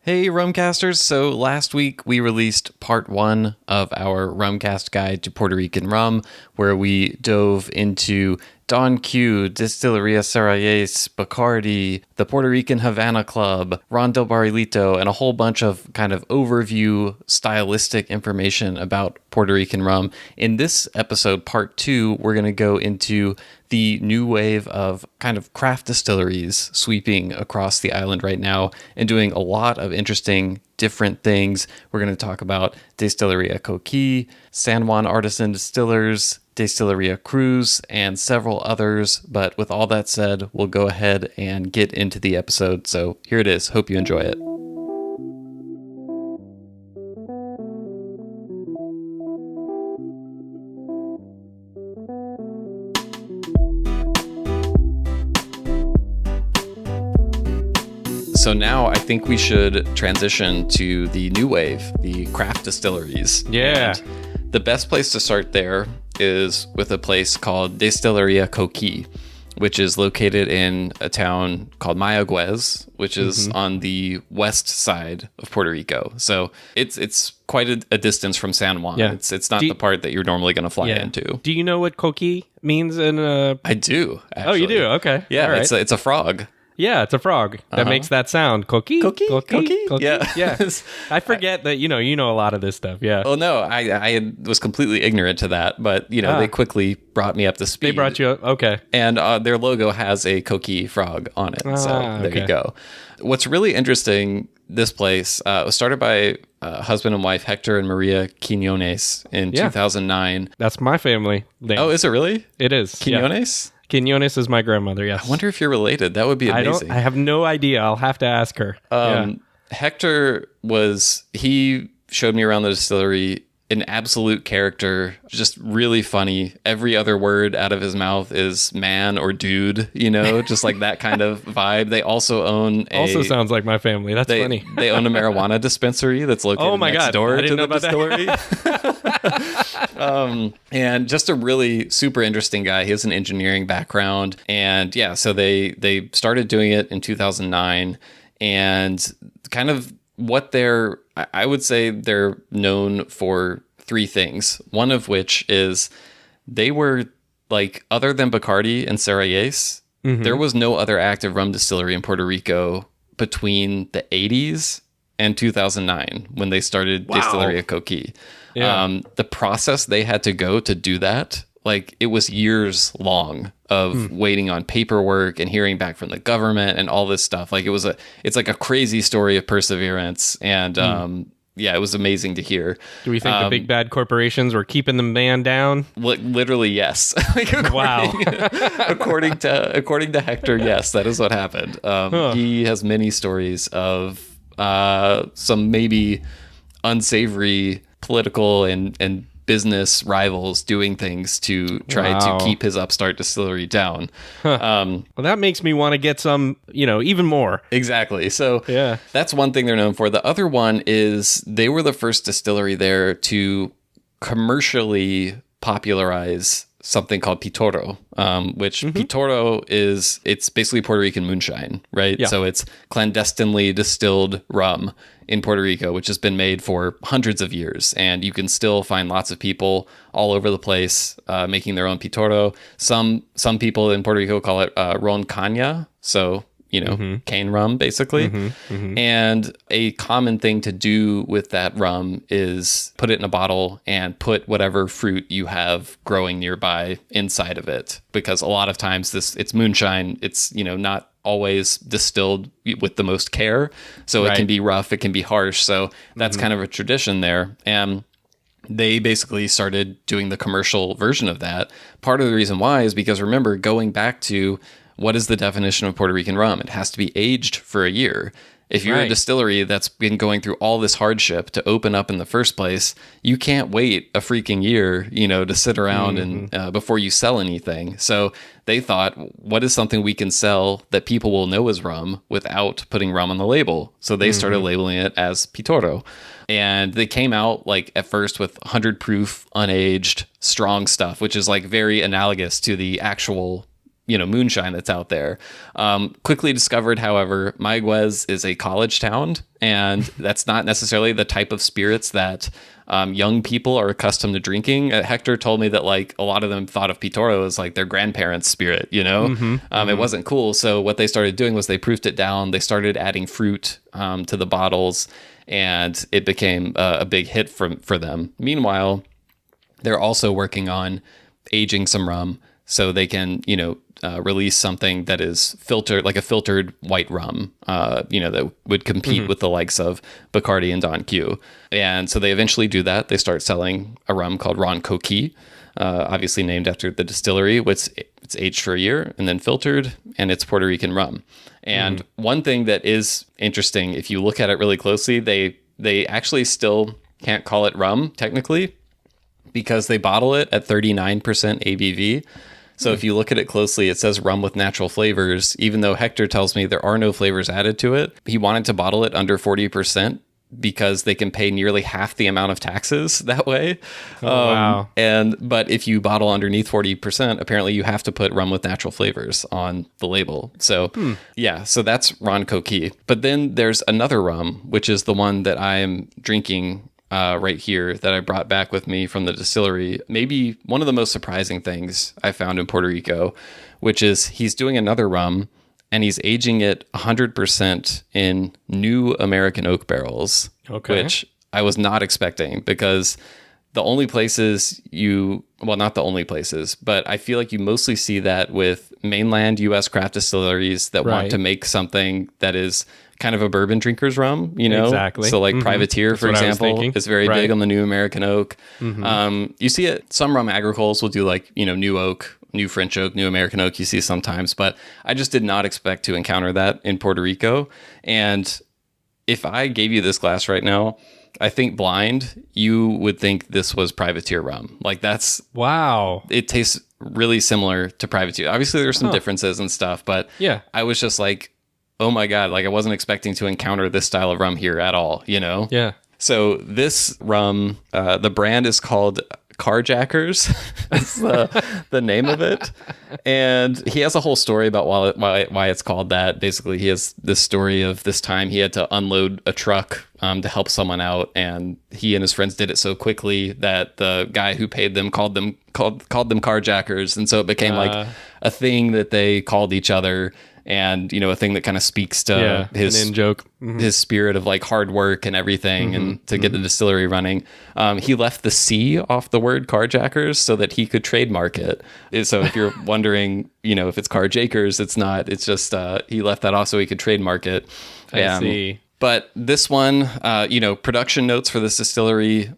Hey, Rumcasters. So last week we released part 1 of our Rumcast guide to Puerto Rican rum, where we dove into Don Q, Destilería Cruz, Bacardi, the Puerto Rican Havana Club, Ron del Barrilito, and a whole bunch of kind of overview stylistic information about Puerto Rican rum. In this episode, part 2, we're going to go into the new wave of kind of craft distilleries sweeping across the island right now and doing a lot of interesting different things. We're going to talk about Destilería Coquí, San Juan Artisan Distillers, Destilería Cruz, and several others. But with all that said, we'll go ahead and get into the episode. So here it is. Hope you enjoy it. So now I think we should transition to the new wave, the craft distilleries. Yeah. And the best place to start there is with a place called Destilería Coquí, which is located in a town called Mayagüez, which is on the west side of Puerto Rico. So it's quite a distance from San Juan. Yeah. It's not the part that you're normally going to fly into. Do you know what coquí means in I do, actually. Oh, you do? Okay. Yeah, all right. it's a frog. Yeah, it's a frog that makes that sound. Coquí? Coquí? Yeah. Yeah. I forget that, you know a lot of this stuff. Yeah. Well, no, I was completely ignorant to that, but, they quickly brought me up to speed. They brought you up. Okay. And their logo has a coquí frog on it. So there you go. What's really interesting, this place was started by husband and wife Hector and Maria Quiñones in 2009. That's my family name. Oh, is it really? It is. Quiñones? Yeah. Quinones is my grandmother, yes. I wonder if you're related. That would be amazing. I have no idea. I'll have to ask her. Hector he showed me around the distillery, an absolute character, just really funny. Every other word out of his mouth is man or dude, just like that kind of vibe. They also own Also sounds like my family. That's funny. They own a marijuana dispensary that's located next door to the distillery. And just a really super interesting guy. He has an engineering background. And so they started doing it in 2009, and kind of what I would say they're known for 3 things. One of which is they were like, other than Bacardi and Cerayes, there was no other active rum distillery in Puerto Rico between the 80s and 2009 when they started Destilería Coquí. Yeah. The process they had to go to do that, like, it was years long of waiting on paperwork and hearing back from the government and all this stuff. Like, it's like a crazy story of perseverance. And it was amazing to hear. Do we think the big bad corporations were keeping the man down? Literally, yes. According to Hector, yes, that is what happened. He has many stories of some maybe unsavory political and business rivals doing things to try to keep his upstart distillery down. Well, that makes me want to get some, even more. Exactly. So that's one thing they're known for. The other one is they were the first distillery there to commercially popularize something called pitoro, which pitoro it's basically Puerto Rican moonshine, right? Yeah. So it's clandestinely distilled rum in Puerto Rico, which has been made for hundreds of years. And you can still find lots of people all over the place making their own pitoro. Some people in Puerto Rico call it ron caña. So, cane rum, basically. And a common thing to do with that rum is put it in a bottle and put whatever fruit you have growing nearby inside of it. Because a lot of times it's moonshine. It's, not always distilled with the most care. So it can be rough, it can be harsh. So that's kind of a tradition there. And they basically started doing the commercial version of that. Part of the reason why is because, remember, going back to what is the definition of Puerto Rican rum? It has to be aged for a year. If you're a distillery that's been going through all this hardship to open up in the first place, you can't wait a freaking year, to sit around and before you sell anything. So they thought, what is something we can sell that people will know is rum without putting rum on the label? So they started labeling it as pitoro. And they came out like at first with 100 proof, unaged, strong stuff, which is like very analogous to the actual moonshine that's out there. Quickly discovered, however, Mayagüez is a college town, and that's not necessarily the type of spirits that young people are accustomed to drinking. Hector told me that like a lot of them thought of Pitoro as like their grandparents' spirit, It wasn't cool. So what they started doing was they proofed it down. They started adding fruit to the bottles, and it became a big hit for them. Meanwhile, they're also working on aging some rum so they can, release something that is filtered, like a filtered white rum, that would compete with the likes of Bacardi and Don Q. And so they eventually do that. They start selling a rum called Ron Coquí, obviously named after the distillery, which it's aged for a year and then filtered, and it's Puerto Rican rum. And one thing that is interesting, if you look at it really closely, they actually still can't call it rum technically because they bottle it at 39% ABV. So if you look at it closely, it says rum with natural flavors, even though Hector tells me there are no flavors added to it. He wanted to bottle it under 40% because they can pay nearly half the amount of taxes that way. Wow. But if you bottle underneath 40%, apparently you have to put rum with natural flavors on the label. So so that's Ron Coquí. But then there's another rum, which is the one that I'm drinking right here that I brought back with me from the distillery. Maybe one of the most surprising things I found in Puerto Rico, which is he's doing another rum and he's aging it 100% in new American oak barrels, which I was not expecting because the only places not the only places, but I feel like you mostly see that with mainland U.S. craft distilleries that want to make something that is kind of a bourbon drinker's rum, Exactly. So like Privateer, for example, is very big on the new American oak. You see it, some rum agricoles will do like, new oak, new French oak, new American oak, you see sometimes, but I just did not expect to encounter that in Puerto Rico. And if I gave you this glass right now, I think blind, you would think this was Privateer rum. Like that's... Wow. It tastes really similar to Privateer. Obviously there's some differences and stuff, but I was just like, oh my God, like I wasn't expecting to encounter this style of rum here at all, Yeah. So this rum, the brand is called Carjackers. It's the name of it. And he has a whole story about why it's called that. Basically, he has this story of this time he had to unload a truck to help someone out, and he and his friends did it so quickly that the guy who paid them called them carjackers, and so it became like a thing that they called each other. And, a thing that kind of speaks to his an in-joke. His spirit of like hard work and everything and to get the distillery running. He left the C off the word carjackers so that he could trademark it. So if you're wondering, if it's carjakers, it's not. It's just he left that off so he could trademark it. I see. But this one, production notes for this distillery,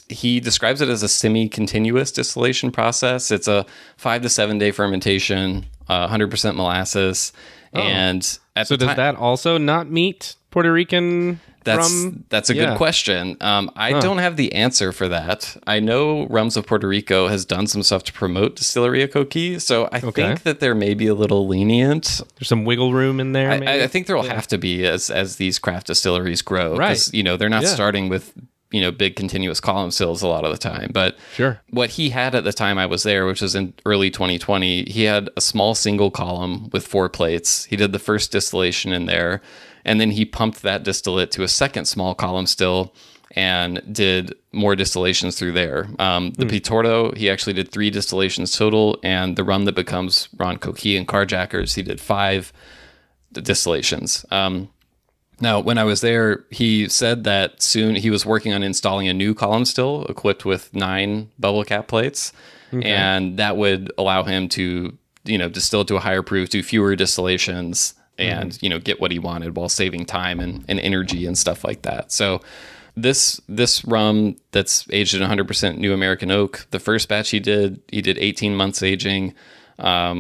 he describes it as a semi-continuous distillation process. It's a 5 to 7 day fermentation, 100% molasses. And does that also not meet Puerto Rican rum? That's a good question. I don't have the answer for that. I know Rums of Puerto Rico has done some stuff to promote Destilería Coquí, so I think that there may be a little lenient. There's some wiggle room in there. I think there will have to be as these craft distilleries grow, because they're not starting with big continuous column stills a lot of the time. But what he had at the time I was there, which was in early 2020, he had a small single column with 4 plates. He did the first distillation in there, and then he pumped that distillate to a second small column still and did more distillations through there. The Pitoro, he actually did 3 distillations total, and the rum that becomes Ron Coquí and Carjackers, he did 5 distillations. Now, when I was there, he said that soon he was working on installing a new column still equipped with 9 bubble cap plates, and that would allow him to, distill to a higher proof, do fewer distillations, and get what he wanted while saving time and energy and stuff like that. So this rum that's aged in 100% new American oak, the first batch he did 18 months aging,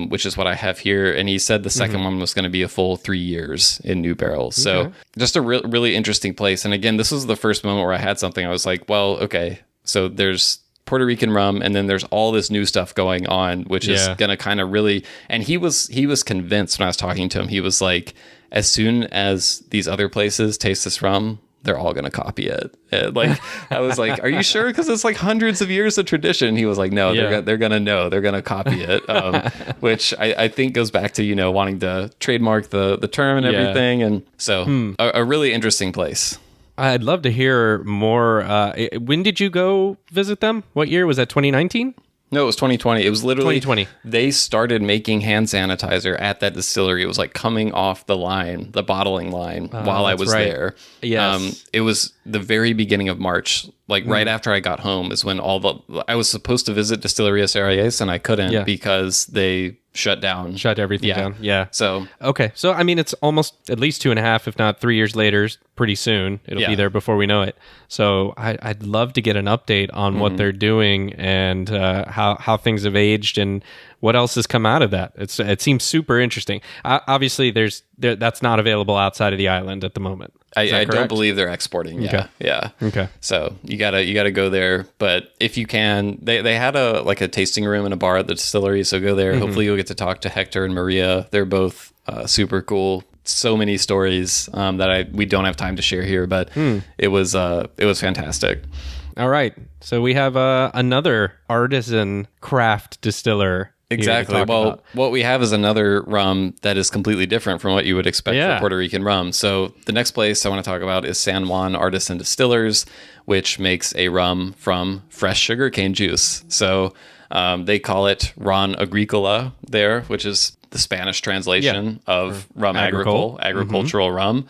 which is what I have here. And he said the second one was going to be a full 3 years in new barrels. So just a really interesting place. And again, this was the first moment where I had something. I was like, well, okay, so there's Puerto Rican rum, and then there's all this new stuff going on, which is going to kind of really, and he was convinced when I was talking to him. He was like, as soon as these other places taste this rum, they're all going to copy it. And like, I was like, are you sure? Because it's like hundreds of years of tradition. He was like, no, they're going to know. They're going to copy it, which I think goes back to, wanting to trademark the term and everything. And so a really interesting place. I'd love to hear more. When did you go visit them? What year? Was that 2019? No, it was 2020. It was literally 2020. They started making hand sanitizer at that distillery. It was like coming off the line, the bottling line, while I was there. Yes. It was the very beginning of March, like right after I got home is when I was supposed to visit Destilería Cruz and I couldn't because they shut everything down. Yeah. So okay. So I mean, it's almost at least 2.5, if not 3 years later. Pretty soon, it'll be there before we know it. So I'd love to get an update on what they're doing and how things have aged and what else has come out of that. It seems super interesting. Obviously, that's not available outside of the island at the moment. I don't believe they're exporting. Okay. Yeah. Okay. So you gotta go there, but if you can, they had a tasting room and a bar at the distillery. So go there. Hopefully you'll get to talk to Hector and Maria. They're both super cool. So many stories that we don't have time to share here, but it was fantastic. All right. So we have another artisan craft distiller. Exactly. Well, what we have is another rum that is completely different from what you would expect for Puerto Rican rum. So the next place I want to talk about is San Juan Artisan Distillers, which makes a rum from fresh sugarcane juice. So they call it Ron Agricola there, which is the Spanish translation of rum agricultural rum.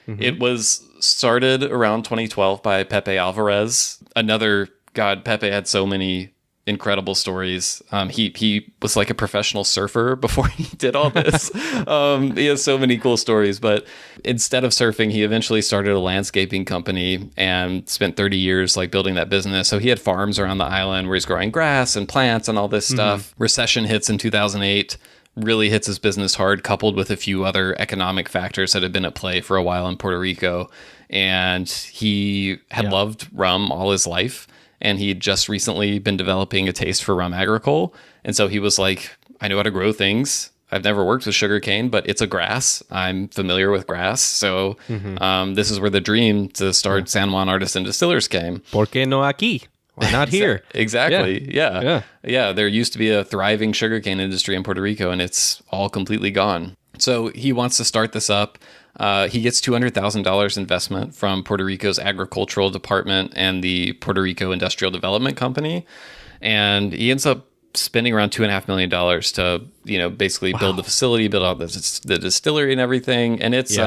It was started around 2012 by Pepe Alvarez. Pepe had so many incredible stories. He was like a professional surfer before he did all this. He has so many cool stories, but instead of surfing, he eventually started a landscaping company and spent 30 years like building that business. So he had farms around the island where he's growing grass and plants and all this stuff. Recession hits in 2008. Really hits his business hard, coupled with a few other economic factors that had been at play for a while in Puerto Rico. And he had loved rum all his life. And he had just recently been developing a taste for rum agricole. And so he was like, I know how to grow things. I've never worked with sugarcane, but it's a grass. I'm familiar with grass. So this is where the dream to start San Juan Artisan Distillers came. ¿Por qué no aquí? Why not here? Exactly. Yeah. There used to be a thriving sugarcane industry in Puerto Rico, and it's all completely gone. So he wants to start this up. He gets $200,000 investment from Puerto Rico's agricultural department and the Puerto Rico Industrial Development Company. And he ends up spending around $2.5 million to, basically build the facility, build out the distillery and everything. And it's,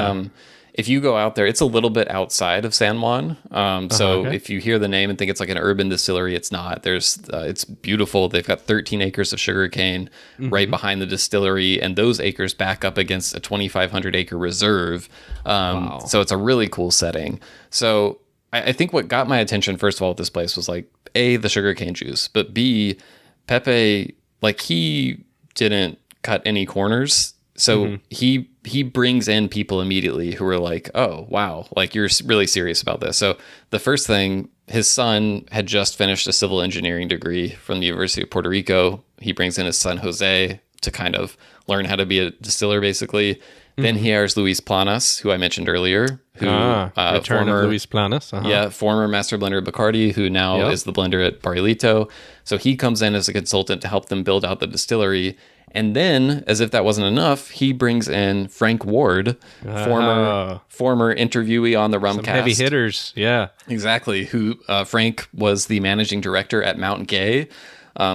if you go out there, it's a little bit outside of San Juan. If you hear the name and think it's like an urban distillery, it's not. It's beautiful. They've got 13 acres of sugarcane right behind the distillery, and those acres back up against a 2,500 acre reserve. So it's a really cool setting. So I think what got my attention, first of all, at this place was like, A, the sugarcane juice, but B, Pepe, like he didn't cut any corners. So he brings in people immediately who are like, oh, wow, like you're really serious about this. So the first thing, his son had just finished a civil engineering degree from the University of Puerto Rico. He brings in his son, Jose, to kind of learn how to be a distiller, basically. Then he hires Luis Planas, who I mentioned earlier. Return of Luis Planas. Former master blender at Bacardi, who now is the blender at Barrilito. So he comes in as a consultant to help them build out the distillery. And then, as if that wasn't enough, he brings in Frank Ward, former interviewee on the Rumcast. Some heavy hitters, yeah. Exactly, who Frank was the managing director at Mount Gay.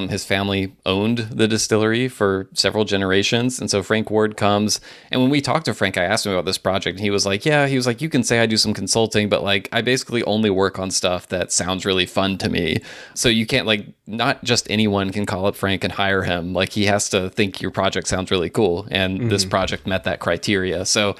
His family owned the distillery for several generations. And so Frank Ward comes. And when we talked to Frank, I asked him about this project. And he was like, you can say I do some consulting, but like I basically only work on stuff that sounds really fun to me. So you can't not just anyone can call up Frank and hire him. Like he has to think your project sounds really cool. And this project met that criteria. So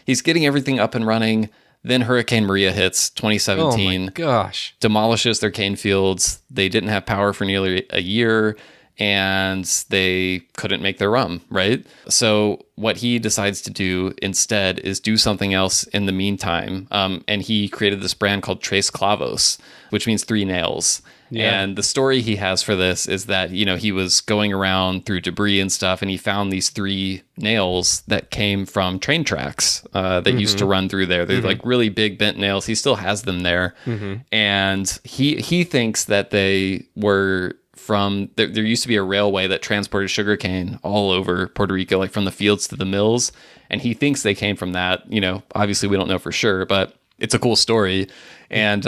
he's getting everything up and running. Then Hurricane Maria hits 2017. Oh my gosh. Demolishes their cane fields. They didn't have power for nearly a year. and they couldn't make their rum, right? So what he decides to do instead is do something else in the meantime. And he created this brand called Tres Clavos, which means 3 nails. Yeah. And the story he has for this is that, he was going around through debris and stuff, and he found these 3 nails that came from train tracks that used to run through there. They're like really big bent nails. He still has them there. And he thinks that they were from, there used to be a railway that transported sugarcane all over Puerto Rico, like from the fields to the mills. And he thinks they came from that. Obviously we don't know for sure, but it's a cool story. And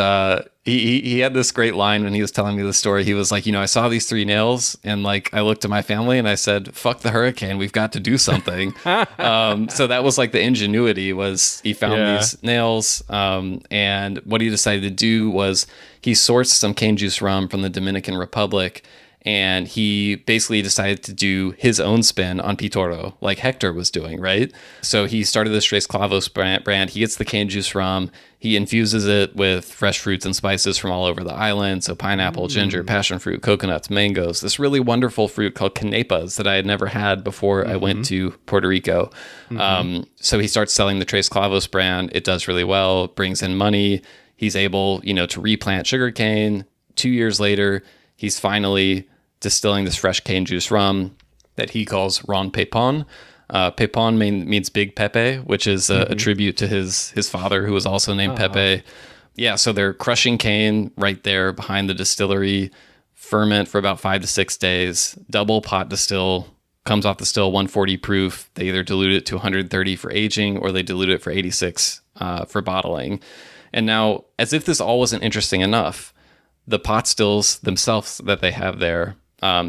he had this great line when he was telling me the story. He was like, I saw these 3 nails, and like I looked at my family and I said, "Fuck the hurricane, we've got to do something." So that was like the ingenuity, was he found these nails, and what he decided to do was he sourced some cane juice rum from the Dominican Republic. And he basically decided to do his own spin on Pitorro, like Hector was doing, right? So he started this Tres Clavos brand. He gets the cane juice rum. He infuses it with fresh fruits and spices from all over the island. So pineapple, ginger, passion fruit, coconuts, mangoes. This really wonderful fruit called canepas that I had never had before I went to Puerto Rico. So he starts selling the Tres Clavos brand. It does really well, brings in money. He's able, to replant sugarcane. 2 years later, he's finally distilling this fresh cane juice rum that he calls Ron Pepon. Pepon means Big Pepe, which is a tribute to his father, who was also named Pepe. Yeah, so they're crushing cane right there behind the distillery, ferment for about 5 to 6 days, double pot distill, comes off the still 140 proof. They either dilute it to 130 for aging, or they dilute it for 86 for bottling. And now, as if this all wasn't interesting enough, the pot stills themselves that they have there,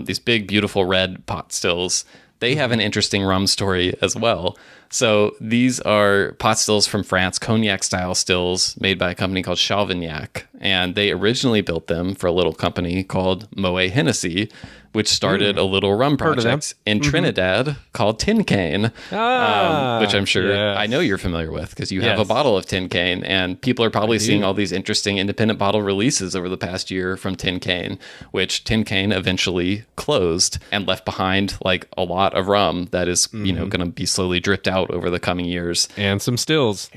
these big, beautiful red pot stills, they have an interesting rum story as well. So these are pot stills from France, cognac-style stills made by a company called Chavignac. And they originally built them for a little company called Moet Hennessy, which started a little rum project in Trinidad called Tin Cane, which I'm sure I know you're familiar with, because you have a bottle of Tin Cane, and people are probably seeing all these interesting independent bottle releases over the past year from Tin Cane, which Tin Cane eventually closed and left behind like a lot of rum that is, going to be slowly dripped out over the coming years. And some stills,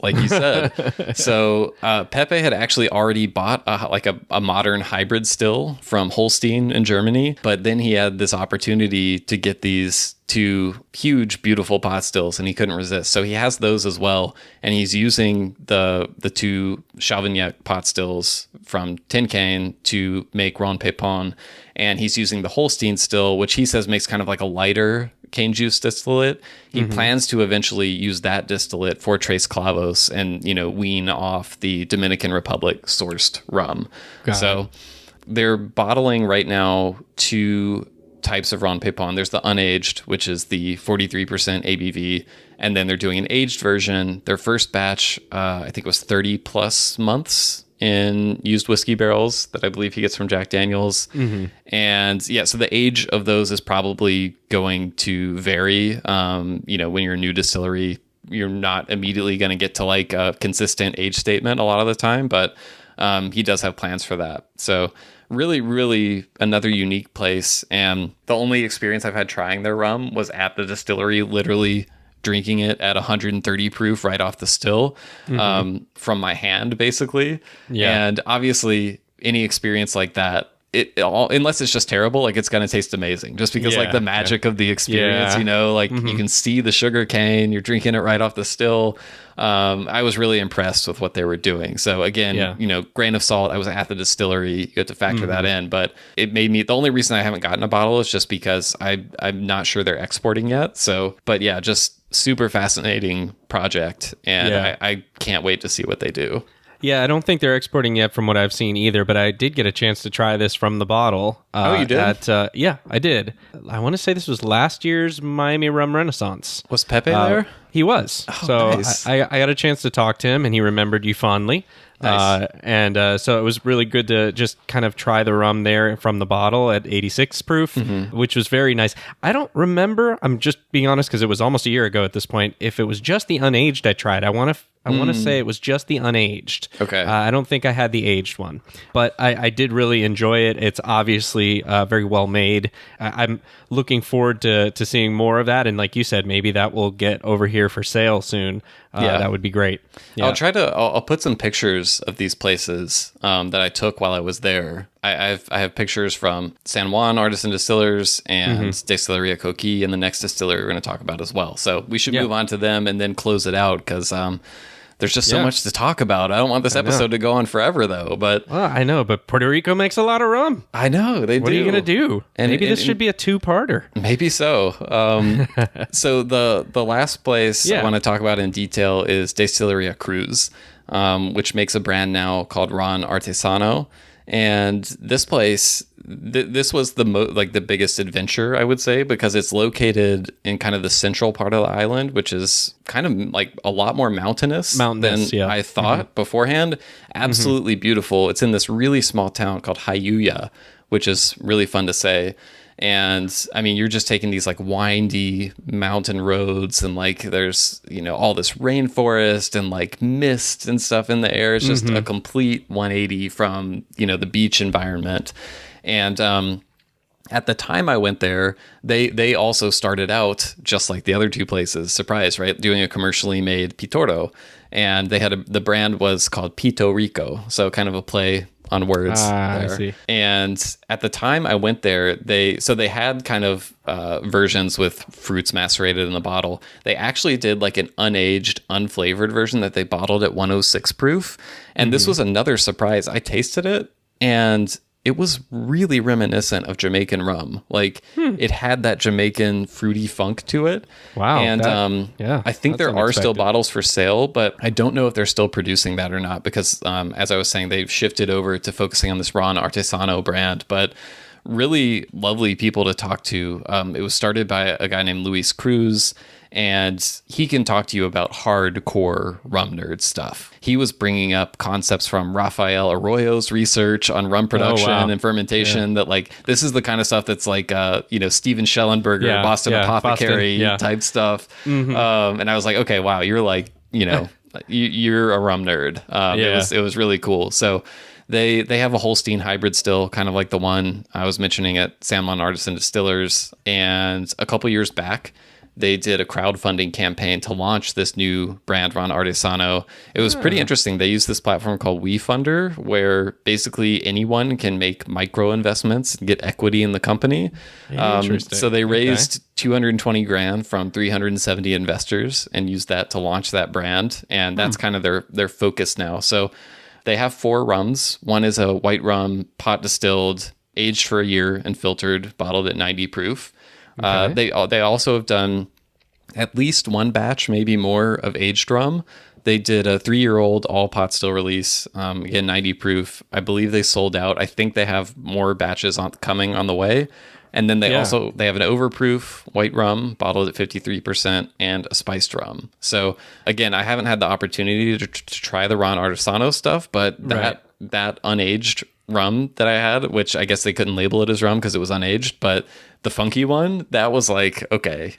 like you said. So Pepe had actually already bought a modern hybrid still from Holstein in Germany, but then he had this opportunity to get these 2 huge, beautiful pot stills, and he couldn't resist. So he has those as well, and he's using the 2 Chavignac pot stills from Tin Cane to make Ron Pepon, and he's using the Holstein still, which he says makes kind of like a lighter cane juice distillate. He plans to eventually use that distillate for Tres Clavos and, wean off the Dominican Republic sourced rum. They're bottling right now 2 types of Ron Pepon. There's the unaged, which is the 43% ABV, and then they're doing an aged version. Their first batch, I think it was 30 plus months in used whiskey barrels that I believe he gets from Jack Daniels. And so the age of those is probably going to vary. When you're a new distillery, you're not immediately going to get to like a consistent age statement a lot of the time, but he does have plans for that. So really, really another unique place. And the only experience I've had trying their rum was at the distillery, literally drinking it at 130 proof right off the still, from my hand, basically. And obviously any experience like that, unless it's just terrible, like it's going to taste amazing, just because like the magic of the experience, you can see the sugar cane, you're drinking it right off the still. I was really impressed with what they were doing. So again, grain of salt, I was at the distillery, you have to factor that in, but it made me, the only reason I haven't gotten a bottle is just because I'm not sure they're exporting yet. So, but yeah, just super fascinating project. And I can't wait to see what they do. Yeah, I don't think they're exporting yet from what I've seen either, but I did get a chance to try this from the bottle. Oh, you did? Yeah, I did. I want to say this was last year's Miami Rum Renaissance. Was Pepe there? He was. Oh, so nice. I got a chance to talk to him, and he remembered you fondly. Nice. So it was really good to just kind of try the rum there from the bottle at 86 proof, which was very nice. I don't remember, I'm just being honest because it was almost a year ago at this point, if it was just the unaged I tried. I want to I want to say it was just the unaged. Okay. I don't think I had the aged one, but I did really enjoy it. It's obviously very well made. I'm looking forward to seeing more of that. And like you said, maybe that will get over here for sale soon. That would be great. Yeah. I'll put some pictures of these places that I took while I was there. I have pictures from San Juan Artisan Distillers and Destilería Coquí, and the next distillery we're going to talk about as well. So we should move on to them and then close it out, because there's just so much to talk about. I don't want this episode to go on forever, though. But I know, but Puerto Rico makes a lot of rum. I know they do. What are you going to do? Maybe this should be a two-parter. Maybe so. So the last place I want to talk about in detail is Destilería Cruz, which makes a brand now called Juan Artisano. And this place, this was the biggest adventure, I would say, because it's located in kind of the central part of the island, which is kind of like a lot more mountainous than I thought beforehand. Absolutely beautiful. It's in this really small town called Jayuya, which is really fun to say. And I mean, you're just taking these like windy mountain roads, and like there's, all this rainforest and like mist and stuff in the air. It's just a complete 180 from, the beach environment. And at the time I went there, they also started out just like the other two places, surprise, right? Doing a commercially made Pitoro. And they had the brand was called Puerto Rico. So kind of a play on words there. I see. And at the time I went there, they had kind of versions with fruits macerated in the bottle. They actually did like an unaged, unflavored version that they bottled at 106 proof. And this was another surprise. I tasted it, and it was really reminiscent of Jamaican rum. Like it had that Jamaican fruity funk to it. Wow. And I think there are still bottles for sale, but I don't know if they're still producing that or not, because as I was saying, they've shifted over to focusing on this Juan Artisano brand. But really lovely people to talk to. It was started by a guy named Luis Cruz, and he can talk to you about hardcore rum nerd stuff. He was bringing up concepts from Rafael Arroyo's research on rum production and fermentation, that like, this is the kind of stuff that's like, Steven Schellenberger, Boston Apothecary type stuff. And I was like, okay, wow, you're like, you're a rum nerd. It was really cool. So they have a Holstein hybrid still, kind of like the one I was mentioning at San Juan Artisan Distillers. And a couple years back, they did a crowdfunding campaign to launch this new brand, Juan Artisano. It was pretty interesting. They used this platform called WeFunder, where basically anyone can make micro investments and get equity in the company. So they raised $220,000 from 370 investors and used that to launch that brand. And that's kind of their focus now. So they have 4 rums. One is a white rum, pot distilled, aged for a year and filtered, bottled at 90 proof. They also have done at least one batch, maybe more, of aged rum. They did a 3-year-old all pot still release, again 90 proof. I believe they sold out. I think they have more batches coming on the way. And then they have an overproof white rum bottled at 53% and a spiced rum. So again, I haven't had the opportunity to try the Juan Artisano stuff, but that unaged rum that I had, which I guess they couldn't label it as rum because it was unaged, but the funky one, that was like, okay,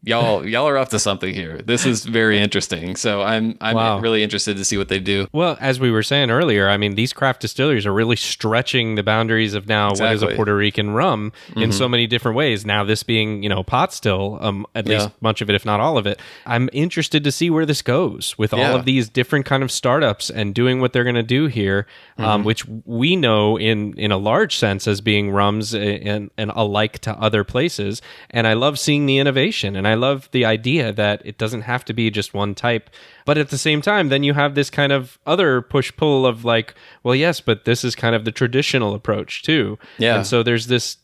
y'all are up to something here. This is very interesting. So I'm really interested to see what they do. Well, as we were saying earlier, I mean, these craft distilleries are really stretching the boundaries of now what is a Puerto Rican rum in so many different ways. Now this being, pot still, at least much of it, if not all of it. I'm interested to see where this goes with all of these different kind of startups and doing what they're going to do here, which we know in a large sense as being rums and alike to other places. And I love seeing the innovation, and I love the idea that it doesn't have to be just one type. But at the same time, then you have this kind of other push-pull of like, well, yes, but this is kind of the traditional approach too. Yeah. And so there's this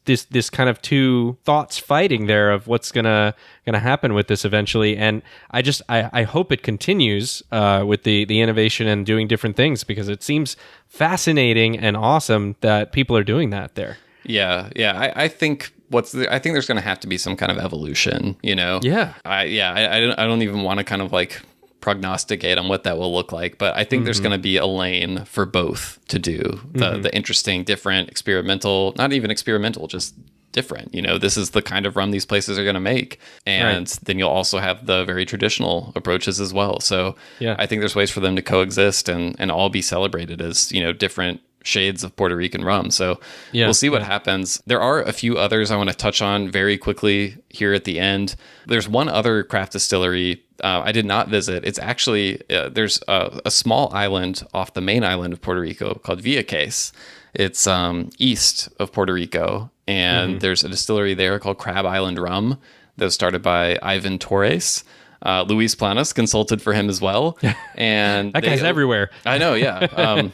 kind of two thoughts fighting there of what's gonna happen with this eventually. And I hope it continues with the innovation and doing different things, because it seems fascinating and awesome that people are doing that there. Yeah. I think I think there's going to have to be some kind of evolution, Yeah. I don't even want to kind of like prognosticate on what that will look like, but I think there's going to be a lane for both to do the interesting, different, experimental, not even experimental, just different. This is the kind of rum these places are going to make. And then you'll also have the very traditional approaches as well. So I think there's ways for them to coexist and all be celebrated as, different shades of Puerto Rican rum. So we'll see what happens. There are a few others I want to touch on very quickly here at the end. There's one other craft distillery I did not visit. It's actually, there's a small island off the main island of Puerto Rico called Vieques. It's east of Puerto Rico. And there's a distillery there called Crab Island Rum that was started by Ivan Torres. Luis Planas consulted for him as well. And that guy's everywhere. I know, yeah.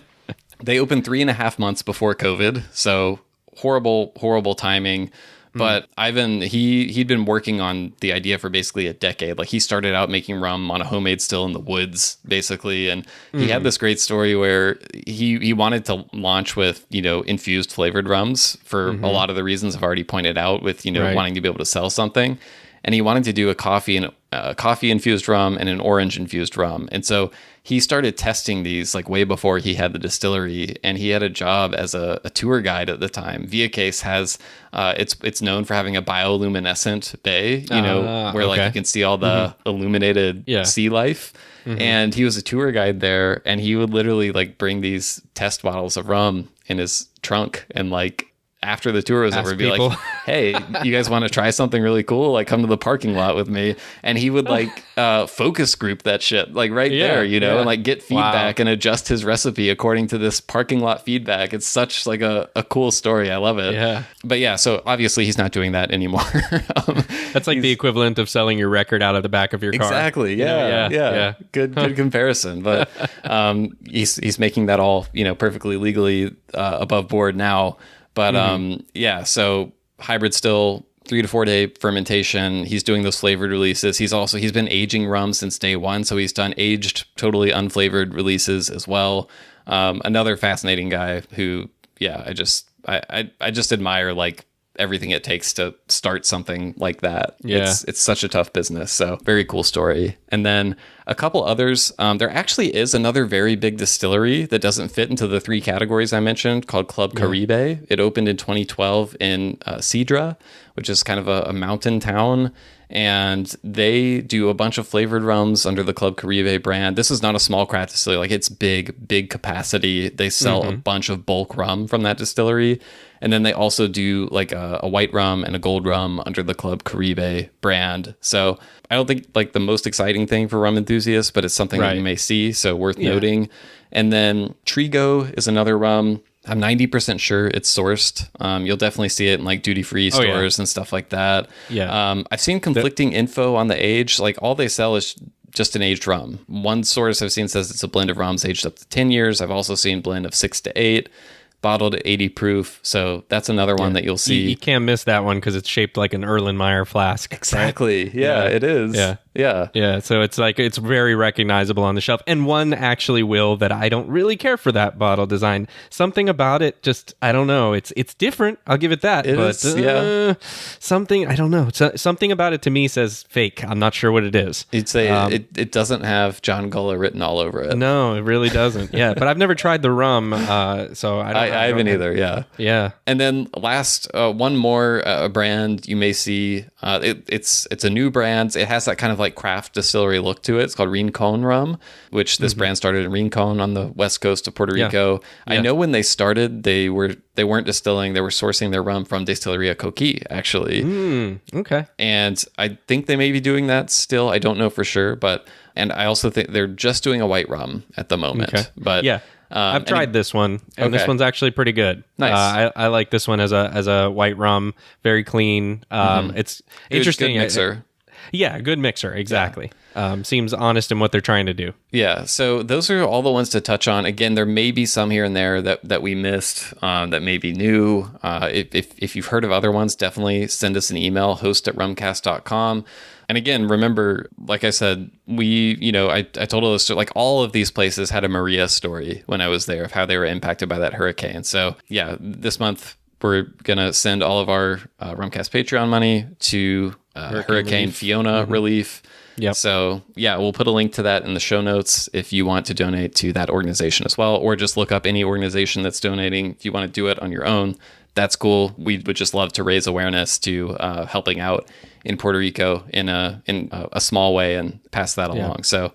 They opened 3.5 months before COVID, so horrible timing. But Ivan, he'd been working on the idea for basically a decade. Like, he started out making rum on a homemade still in the woods, basically. And he had this great story where he wanted to launch with, infused flavored rums for a lot of the reasons I've already pointed out with, wanting to be able to sell something. And he wanted to do a coffee infused rum and an orange infused rum. And so he started testing these like way before he had the distillery, and he had a job as a tour guide at the time. Vieques has it's known for having a bioluminescent bay, where like you can see all the illuminated sea life. And he was a tour guide there, and he would literally like bring these test bottles of rum in his trunk and like after the tour was over, be like, hey, you guys want to try something really cool? Like, come to the parking lot with me. And he would like focus group that shit like there, and like get feedback and adjust his recipe according to this parking lot feedback. It's such like a cool story. I love it. Yeah. But yeah, so obviously he's not doing that anymore. That's like the equivalent of selling your record out of the back of your car. Exactly. Yeah. Good comparison. But he's making that all, perfectly legally above board now. But so hybrid still, 3 to 4 day fermentation. He's doing those flavored releases. He's been aging rum since day one. So he's done aged, totally unflavored releases as well. Another fascinating guy who, I just admire like everything it takes to start something like that. Yeah. It's such a tough business. So very cool story. And then a couple others. There actually is another very big distillery that doesn't fit into the 3 categories I mentioned called Club Caribe. It opened in 2012 in Sidra, which is kind of a mountain town. And they do a bunch of flavored rums under the Club Caribe brand. This is not a small craft distillery. Like, it's big capacity. They sell a bunch of bulk rum from that distillery. And then they also do like a white rum and a gold rum under the Club Caribe brand. So I don't think like the most exciting thing for rum enthusiasts, but it's something that you may see. So worth noting. And then Trigo is another rum. I'm 90% sure it's sourced. You'll definitely see it in like duty-free stores and stuff like that. Yeah. I've seen conflicting info on the age. Like, all they sell is just an aged rum. One source I've seen says it's a blend of rums aged up to 10 years. I've also seen blend of 6 to 8. Bottled at 80 proof. So that's another one that you'll see. You can't miss that one because it's shaped like an Erlenmeyer flask. Exactly. Right? Yeah, it is. Yeah. So it's like, it's very recognizable on the shelf. And one actually that I don't really care for that bottle design. Something about it just, I don't know. It's different. I'll give it that. Something, I don't know. Something about it to me says fake. I'm not sure what it is. You'd say it doesn't have John Gulla written all over it. No, it really doesn't. Yeah. But I've never tried the rum. So I haven't either. Yeah. Yeah. And then last, one more brand you may see. It's a new brand. It has that kind of like craft distillery look to it. It's called Rincon Rum, which this brand started in Rincon on the west coast of Puerto Rico. I know when they started, they weren't distilling. They were sourcing their rum from Destilería Coquí, actually. Okay. And I think they may be doing that still. I don't know for sure, and I also think they're just doing a white rum at the moment. Okay. But yeah. I've tried this one, and this one's actually pretty good. Nice. I like this one as a white rum, very clean. It's interesting. Good mixer. Yeah, good mixer. Exactly. Seems honest in what they're trying to do. Yeah. So those are all the ones to touch on. Again, there may be some here and there that we missed that may be new. If you've heard of other ones, definitely send us an email, host@rumcast.com. And again, remember, like I said, I told a story, like all of these places had a Maria story when I was there of how they were impacted by that hurricane. So yeah, this month we're going to send all of our Rumcast Patreon money to Hurricane Fiona relief. Yep. So yeah, we'll put a link to that in the show notes if you want to donate to that organization as well, or just look up any organization that's donating. If you want to do it on your own, that's cool. We would just love to raise awareness to helping out in Puerto Rico in a small way and pass that along. So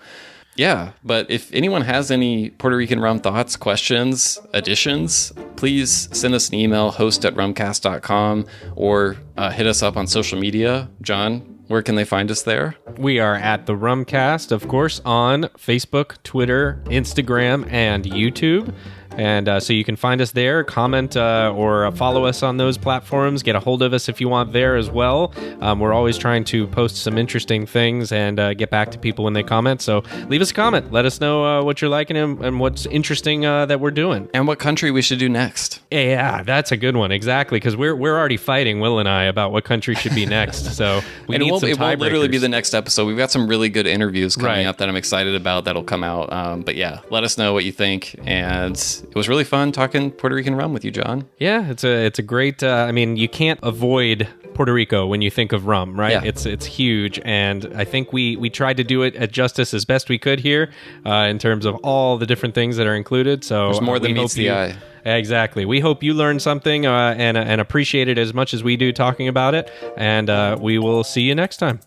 yeah, but if anyone has any Puerto Rican rum thoughts, questions, additions, please send us an email, host@rumcast.com, or hit us up on social media. John, where can they find us there? We are at the Rumcast, of course, on Facebook, Twitter, Instagram, and YouTube. And so you can find us there, comment or follow us on those platforms. Get a hold of us if you want there as well. We're always trying to post some interesting things and get back to people when they comment. So leave us a comment. Let us know what you're liking and what's interesting that we're doing. And what country we should do next. Yeah, that's a good one. Exactly, because we're already fighting, Will and I, about what country should be next. So we need some tiebreakers. It won't literally be the next episode. We've got some really good interviews coming up that I'm excited about that'll come out. But yeah, let us know what you think. And it was really fun talking Puerto Rican rum with you, John. Yeah, it's a great. I mean, you can't avoid Puerto Rico when you think of rum, right? Yeah. It's huge, and I think we tried to do it at justice as best we could here in terms of all the different things that are included. So there's more than meets the eye. Exactly. We hope you learned something and appreciate it as much as we do talking about it. And we will see you next time.